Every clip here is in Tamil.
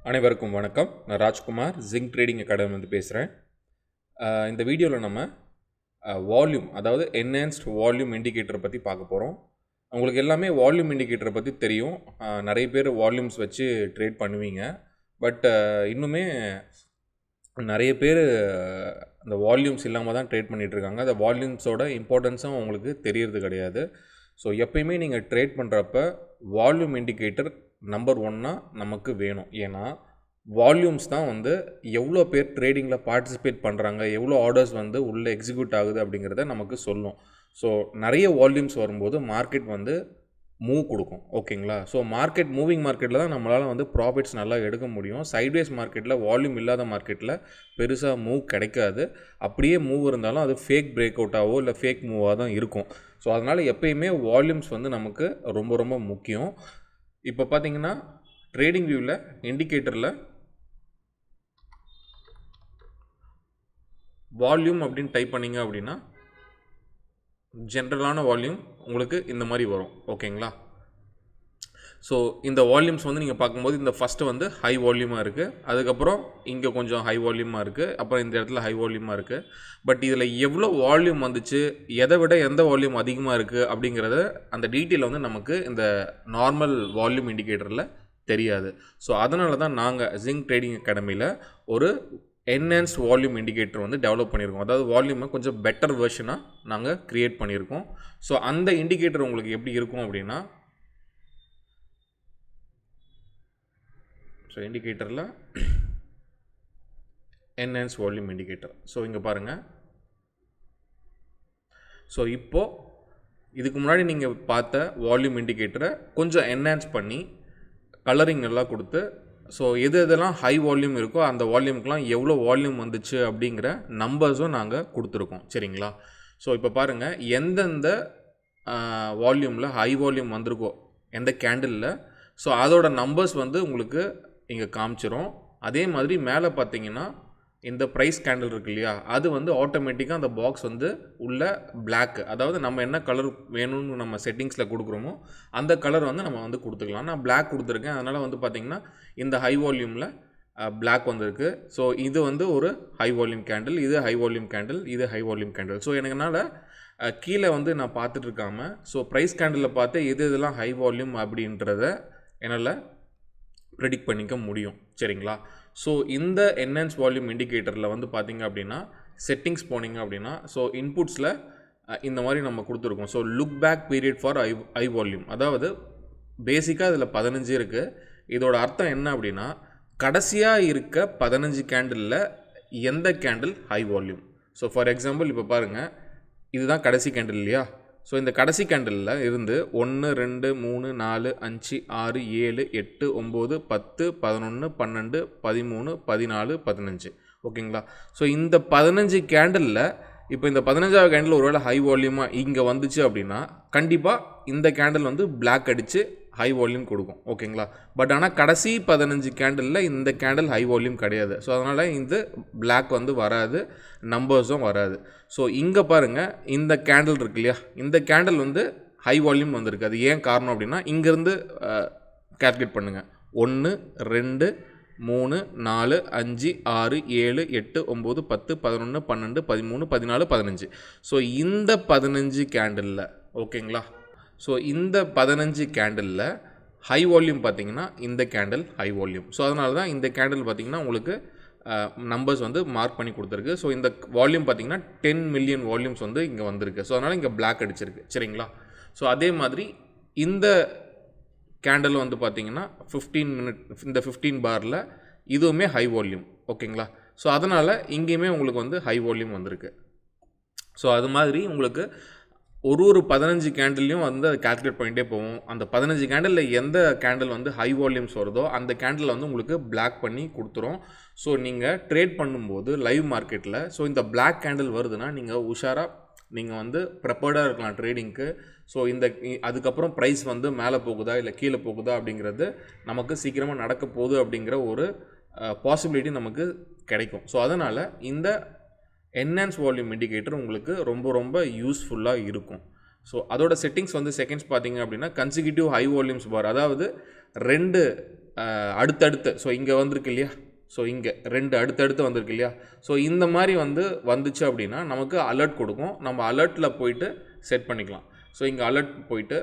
அனைவருக்கும் வணக்கம். நான் ராஜ்குமார், ஜிங்க் ட்ரேடிங் அகாடமிலேருந்து பேசுகிறேன். இந்த வீடியோவில் நம்ம வால்யூம், அதாவது என்ஹான்ஸ்ட் வால்யூம் இண்டிகேட்டரை பற்றி பார்க்க போகிறோம். உங்களுக்கு எல்லாமே வால்யூம் இண்டிகேட்டரை பற்றி தெரியும். நிறைய பேர் வால்யூம்ஸ் வச்சு ட்ரேட் பண்ணுவீங்க. பட் இன்னுமே நிறைய பேர் அந்த வால்யூம்ஸ் இல்லாமல் தான் ட்ரேட் பண்ணிகிட்ருக்காங்க. அந்த வால்யூம்ஸோட இம்பார்ட்டன்ஸும் உங்களுக்கு தெரியறது கிடையாது. ஸோ எப்பயுமே நீங்கள் ட்ரேட் பண்ணுறப்ப வால்யூம் இண்டிகேட்டர் நம்பர் 1 நமக்கு வேணும். ஏன்னா வால்யூம்ஸ் தான் வந்து எவ்வளோ பேர் ட்ரேடிங்கில் பார்ட்டிசிபேட் பண்ணுறாங்க, எவ்வளோ ஆர்டர்ஸ் வந்து உள்ளே எக்ஸிக்யூட் ஆகுது அப்படிங்கிறத நமக்கு சொல்லும். ஸோ நிறைய வால்யூம்ஸ் வரும்போது மார்க்கெட் வந்து மூவ் கொடுக்கும். ஓகேங்களா? ஸோ மார்க்கெட் மூவிங் மார்க்கெட்டில் தான் நம்மளால் வந்து ப்ராஃபிட்ஸ் நல்லா எடுக்க முடியும். சைட்வேஸ் மார்க்கெட்டில், வால்யூம் இல்லாத மார்க்கெட்டில் பெருசாக மூவ் கிடைக்காது. அப்படியே மூவ் இருந்தாலும் அது ஃபேக் பிரேக் அவுட்டாவோ இல்லை ஃபேக் மூவாக தான் இருக்கும். ஸோ அதனால் எப்பயுமே வால்யூம்ஸ் வந்து நமக்கு ரொம்ப ரொம்ப முக்கியம். இப்போ பார்த்தீங்கன்னா ட்ரேடிங் வியூவில் இண்டிகேட்டரில் வால்யூம் அப்படின்னு டைப் பண்ணிங்க அப்படின்னா ஜென்ரலான வால்யூம் உங்களுக்கு இந்த மாதிரி வரும். ஓகேங்களா? ஸோ இந்த வால்யூம்ஸ் வந்து நீங்கள் பார்க்கும்போது இந்த ஃபஸ்ட்டு வந்து ஹை வால்யூமாக இருக்குது, அதுக்கப்புறம் இங்கே கொஞ்சம் ஹை வால்யூமாக இருக்குது, அப்புறம் இந்த இடத்துல ஹை வால்யூமாக இருக்குது. பட் இதில் எவ்வளோ வால்யூம் வந்துச்சு, எதை விட எந்த வால்யூம் அதிகமாக இருக்குது அப்படிங்கிறத அந்த டீட்டெயில் வந்து நமக்கு இந்த நார்மல் வால்யூம் இண்டிகேட்டரில் தெரியாது. ஸோ அதனால தான் நாங்கள் ஜிங்க் ட்ரேடிங் அகாடமியில் ஒரு என்ஹான்ஸ்ட் வால்யூம் இண்டிகேட்டர் வந்து டெவலப் பண்ணியிருக்கோம். அதாவது வால்யூமை கொஞ்சம் பெட்டர் வெர்ஷனாக நாங்கள் க்ரியேட் பண்ணியிருக்கோம். ஸோ அந்த இண்டிகேட்டர் உங்களுக்கு எப்படி இருக்கும் அப்படின்னா, ஸோ இண்டிகேட்டரில் என்ஹான்ஸ் வால்யூம் இண்டிகேட்டர். ஸோ இங்கே பாருங்கள். ஸோ இப்போது இதுக்கு முன்னாடி நீங்கள் பார்த்த வால்யூம் இண்டிகேட்டரை கொஞ்சம் என்ஹான்ஸ் பண்ணி கலரிங் நல்லா கொடுத்து, ஸோ எது எதெல்லாம் ஹை வால்யூம் இருக்கோ அந்த வால்யூமுக்கெலாம் எவ்வளோ வால்யூம் வந்துச்சு அப்படிங்கிற நம்பர்ஸும் நாங்கள் கொடுத்துருக்கோம். சரிங்களா? ஸோ இப்போ பாருங்கள், எந்தெந்த வால்யூமில் ஹை வால்யூம் வந்திருக்கோ எந்த கேண்டிலில், ஸோ அதோட நம்பர்ஸ் வந்து உங்களுக்கு இங்கே காமிச்சிரும். அதே மாதிரி மேலே பார்த்தீங்கன்னா இந்த ப்ரைஸ் கேண்டில் இருக்கு இல்லையா, அது வந்து ஆட்டோமேட்டிக்காக அந்த பாக்ஸ் வந்து உள்ள பிளாக், அதாவது நம்ம என்ன கலர் வேணும்னு நம்ம செட்டிங்ஸில் கொடுக்குறோமோ அந்த கலர் வந்து நம்ம வந்து கொடுத்துக்கலாம். நான் பிளாக் கொடுத்துருக்கேன். அதனால் வந்து பார்த்திங்கன்னா இந்த ஹை வால்யூமில் பிளாக் வந்திருக்கு. ஸோ இது வந்து ஒரு ஹை வால்யூம் கேண்டில், இது ஹை வால்யூம் கேண்டில், இது ஹை வால்யூம் கேண்டில். ஸோ எனக்குனால கீழே வந்து நான் பார்த்துட்டு இருக்காமல், ஸோ ப்ரைஸ் கேண்டிலில் பார்த்து எது இதெல்லாம் ஹை வால்யூம் அப்படின்றத என்னால் ப்ரெடிக்ட் பண்ணிக்க முடியும். சரிங்களா? ஸோ இந்த என்ஹான்ஸ் வால்யூம் இண்டிகேட்டரில் வந்து பார்த்திங்க அப்படின்னா செட்டிங்ஸ் போனீங்க அப்படின்னா, ஸோ இன்புட்ஸில் இந்த மாதிரி நம்ம கொடுத்துருக்கோம். So look back period for high volume, அதாவது பேசிக்காக இதில் 15 இருக்குது. இதோட அர்த்தம் என்ன அப்படின்னா, கடைசியாக இருக்க 15 கேண்டிலில் எந்த candle high volume. So for example இப்போ பாருங்கள், இதுதான் கடைசி கேண்டில் இல்லையா? ஸோ இந்த கடைசி கேண்டிலில் இருந்து 1 2 3 4 5 6 7 8 9 10 11 12 13 14 15. ஓகேங்களா? ஸோ இந்த 15 கேண்டிலில் இப்போ இந்த 15வது கேண்டில் ஒருவேளை ஹை வால்யூமாக இங்கே வந்துச்சு அப்படின்னா கண்டிப்பாக இந்த கேண்டில் வந்து பிளாக் அடித்து ஹை வால்யூம் கொடுக்கும். ஓகேங்களா? பட் ஆனால் கடைசி 15 கேண்டிலில் இந்த கேண்டில் ஹை வால்யூம் கிடையாது. ஸோ அதனால் இந்த பிளாக் வந்து வராது, நம்பர்ஸும் வராது. ஸோ இங்கே பாருங்கள், இந்த கேண்டில் இருக்கு இல்லையா, இந்த கேண்டில் வந்து ஹை வால்யூம் வந்திருக்கு. அது ஏன் காரணம் அப்படின்னா, இங்கேருந்து கால்குலேட் பண்ணுங்கள். 1 2 3 4 5 6 7 8 9 10 11 12 13 14 15. ஸோ இந்த 15 கேண்டிலில், ஓகேங்களா, ஸோ இந்த 15 கேண்டிலில் ஹை வால்யூம் பார்த்திங்கன்னா இந்த கேண்டில் ஹை வால்யூம். ஸோ அதனால தான் இந்த கேண்டில் பார்த்திங்கன்னா உங்களுக்கு நம்பர்ஸ் வந்து மார்க் பண்ணி கொடுத்துருக்கு. ஸோ இந்த வால்யூம் பார்த்திங்கன்னா 10 மில்லியன் வால்யூம்ஸ் வந்து இங்கே வந்திருக்கு. ஸோ அதனால் இங்கே பிளாக் அடிச்சிருக்கு. சரிங்களா? ஸோ அதே மாதிரி இந்த கேண்டில் வந்து பார்த்திங்கன்னா 15 மினிட், இந்த 15 பாரில் இதுவுமே ஹை வால்யூம். ஓகேங்களா? ஸோ அதனால் இங்கேயுமே உங்களுக்கு வந்து ஹை வால்யூம் வந்திருக்கு. ஸோ அது மாதிரி உங்களுக்கு ஒரு 15 கேண்டில்லையும் வந்து அதை கால்குலேட் பண்ணிகிட்டே போவோம். அந்த 15 கேண்டிலில் எந்த கேண்டில் வந்து ஹை வால்யூம்ஸ் வருதோ அந்த கேண்டில் வந்து உங்களுக்கு பிளாக் பண்ணி கொடுத்துரும். ஸோ நீங்கள் ட்ரேட் பண்ணும்போது லைவ் மார்க்கெட்டில், ஸோ இந்த பிளாக் கேண்டில் வருதுன்னா நீங்கள் உஷாராக, நீங்கள் வந்து ப்ரிப்பேர்டாக இருக்கலாம் ட்ரேடிங்க்கு. ஸோ அதுக்கப்புறம் ப்ரைஸ் வந்து மேலே போகுதா இல்லை கீழே போகுதா அப்படிங்கிறது நமக்கு சீக்கிரமாக நடக்க போகுது அப்படிங்கிற ஒரு பாசிபிலிட்டி நமக்கு கிடைக்கும். ஸோ அதனால் இந்த என்ஹான்ஸ் வால்யூம் இண்டிகேட்டர் உங்களுக்கு ரொம்ப ரொம்ப யூஸ்ஃபுல்லாக இருக்கும். ஸோ அதோட செட்டிங்ஸ் வந்து செகண்ட்ஸ் பார்த்தீங்க அப்படின்னா கன்சிக்யூட்டிவ் ஹை வால்யூம்ஸ் பார், அதாவது 2 அடுத்தடுத்து ஸோ இங்கே வந்திருக்கு இல்லையா, ஸோ இங்கே 2 அடுத்தடுத்து வந்திருக்கு இல்லையா, ஸோ இந்த மாதிரி வந்துச்சு அப்படின்னா நமக்கு அலர்ட் கொடுக்கும். நம்ம அலர்ட்டில் போயிட்டு செட் பண்ணிக்கலாம். ஸோ இங்கே அலர்ட் போயிட்டு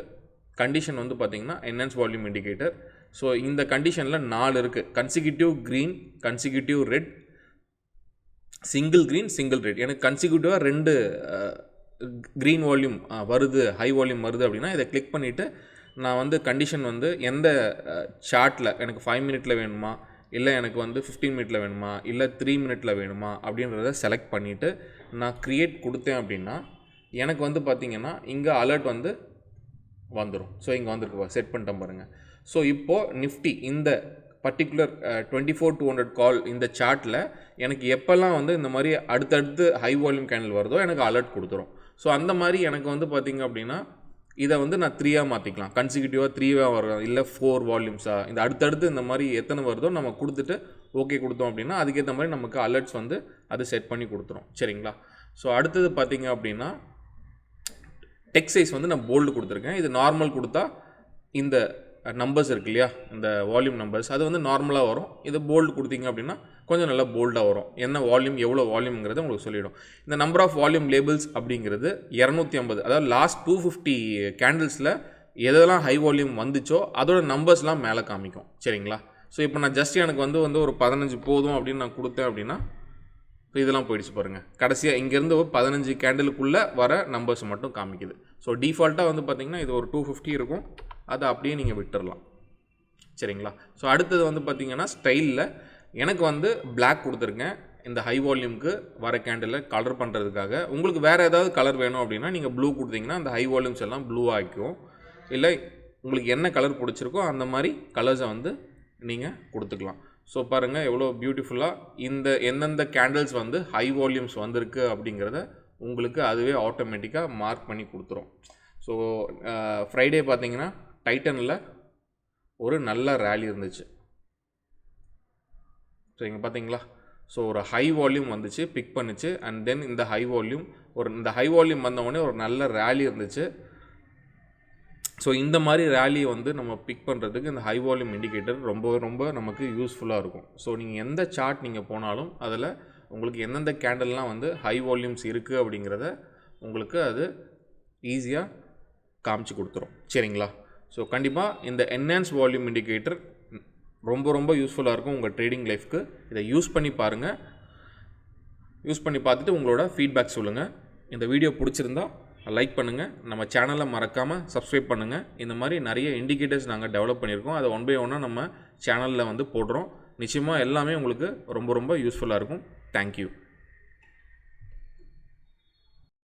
கண்டிஷன் பார்த்திங்கன்னா என்ஹான்ஸ் வால்யூம் இண்டிகேட்டர். ஸோ இந்த கண்டிஷனில் 4 இருக்குது. Consecutive green, consecutive red, single green, single red. எனக்கு கன்சிக்யூட்டிவாக 2 க்ரீன் வால்யூம் வருது, ஹை வால்யூம் வருது அப்படின்னா இதை கிளிக் பண்ணிவிட்டு நான் கண்டிஷன் எந்த சார்ட்டில் எனக்கு 5 மினிட்டில் வேணுமா, இல்லை எனக்கு 15 மினிட்டில் வேணுமா, இல்லை 3 மினிட்டில் வேணுமா அப்படின்றத செலக்ட் பண்ணிவிட்டு நான் க்ரியேட் கொடுத்தேன் அப்படின்னா எனக்கு பார்த்திங்கன்னா இங்கே அலர்ட் வந்துடும். ஸோ இங்கே வந்திருக்கு, செட் பண்ணிட்டேன் பாருங்கள். ஸோ இப்போது நிஃப்டி இந்த பர்டிகுலர் 24-200 கால் இந்த சார்ட்டில் எனக்கு எப்போல்லாம் இந்த மாதிரி அடுத்தடுத்து ஹை வால்யூம் கேண்டில் வருதோ எனக்கு அலர்ட் கொடுத்துரும். ஸோ அந்த மாதிரி எனக்கு பார்த்திங்க அப்படின்னா இதை நான் 3ஆக மாற்றிக்கலாம். கன்சிக்யூட்டிவாக 3ஆக வரும், இல்லை 4 வால்யூம்ஸாக, இந்த அடுத்தடுத்து இந்த மாதிரி எத்தனை வருதோ நம்ம கொடுத்துட்டு ஓகே கொடுத்தோம் அப்படின்னா அதுக்கேற்ற மாதிரி நமக்கு அலர்ட்ஸ் அது செட் பண்ணி கொடுத்துரும். சரிங்களா. ஸோ அடுத்தது பார்த்திங்க அப்படின்னா டெக்ஸ்ட் சைஸ் நான் போல்டு கொடுத்துருக்கேன். இது நார்மல் கொடுத்தா இந்த நம்பர்ஸ் இருக்கு இல்லையா, இந்த வால்யூம் நம்பர்ஸ் அது நார்மலாக வரும். இது போல்டு கொடுத்தீங்க அப்படின்னா கொஞ்சம் நல்லா போல்டாக வரும். என்ன வால்யூம், எவ்வளோ வால்யூம்ங்கிறது உங்களுக்கு சொல்லிவிடும். இந்த நம்பர் ஆஃப் வால்யூம் லேபிள்ஸ் அப்படிங்கிறது 250. அதாவது லாஸ்ட் 250 கேண்டில்ஸில் எதெல்லாம் ஹை வால்யூம் வந்துச்சோ அதோட நம்பர்ஸ்லாம் மேலே காமிக்கும். சரிங்களா. ஸோ இப்போ நான் ஜஸ்ட் எனக்கு ஒரு 15 போதும் அப்படின்னு நான் கொடுத்தேன் அப்படின்னா இதெல்லாம் போயிடுச்சு பாருங்கள். கடைசியாக இங்கேருந்து 15 கேண்டிலுக்குள்ளே வர நம்பர்ஸ் மட்டும் காமிக்குது. ஸோ டிஃபால்ட்டாக பார்த்திங்கன்னா இது ஒரு 250 இருக்கும், அதை அப்படியே நீங்கள் விட்டுடலாம். சரிங்களா. ஸோ அடுத்தது பார்த்திங்கன்னா ஸ்டைலில் எனக்கு பிளாக் கொடுத்துருக்கேன் இந்த ஹை வால்யூமுக்கு வர கேண்டிலில் கலர் பண்ணுறதுக்காக. உங்களுக்கு வேறு ஏதாவது கலர் வேணும் அப்படின்னா நீங்கள் ப்ளூ கொடுத்தீங்கன்னா அந்த ஹை வால்யூம்ஸ் எல்லாம் ப்ளூ ஆகிக்கும். இல்லை உங்களுக்கு என்ன கலர் பிடிச்சிருக்கோ அந்த மாதிரி கலர்ஸை நீங்கள் கொடுத்துக்கலாம். ஸோ பாருங்கள் எவ்வளோ பியூட்டிஃபுல்லாக இந்த எந்தெந்த கேண்டில்ஸ் ஹை வால்யூம்ஸ் வந்திருக்கு அப்படிங்கிறத உங்களுக்கு அதுவே ஆட்டோமேட்டிக்காக மார்க் பண்ணி கொடுத்துரும். ஸோ ஃப்ரைடே பார்த்தீங்கன்னா டைட்டனில் ஒரு நல்ல ரேலி இருந்துச்சு. ஸோ இங்கே பார்த்தீங்களா, ஸோ ஒரு ஹை வால்யூம் வந்துச்சு, பிக் பண்ணிச்சு. அண்ட் தென் இந்த ஹை வால்யூம் வந்தவுடனே ஒரு நல்ல ரேலி இருந்துச்சு. ஸோ இந்த மாதிரி ரேலியை நம்ம பிக் பண்ணுறதுக்கு இந்த ஹை வால்யூம் இண்டிகேட்டர் ரொம்ப ரொம்ப நமக்கு யூஸ்ஃபுல்லாக இருக்கும். ஸோ நீங்கள் எந்த சார்ட் நீங்கள் போனாலும் அதில் உங்களுக்கு எந்தெந்த கேண்டல்லாம் ஹை வால்யூம்ஸ் இருக்குது அப்படிங்கிறத உங்களுக்கு அது ஈஸியாக காமிச்சு கொடுத்துரும். சரிங்களா. ஸோ கண்டிப்பாக இந்த என்ஹான்ஸ் வால்யூம் இண்டிகேட்டர் ரொம்ப ரொம்ப யூஸ்ஃபுல்லாக இருக்கும் உங்கள் ட்ரேடிங் லைஃப்க்கு. இதை யூஸ் பண்ணி பாருங்கள். யூஸ் பண்ணி பார்த்துட்டு உங்களோட ஃபீட்பேக் சொல்லுங்கள். இந்த வீடியோ பிடிச்சிருந்தா லைக் பண்ணுங்கள். நம்ம சேனலை மறக்காமல் சப்ஸ்கிரைப் பண்ணுங்கள். இந்த மாதிரி நிறைய இண்டிகேட்டர்ஸ் நாங்கள் டெவலப் பண்ணியிருக்கோம். அதை 1 by 1 நம்ம சேனலில் போடுறோம். நிச்சயமாக எல்லாமே உங்களுக்கு ரொம்ப ரொம்ப யூஸ்ஃபுல்லாக இருக்கும். தேங்க்யூ.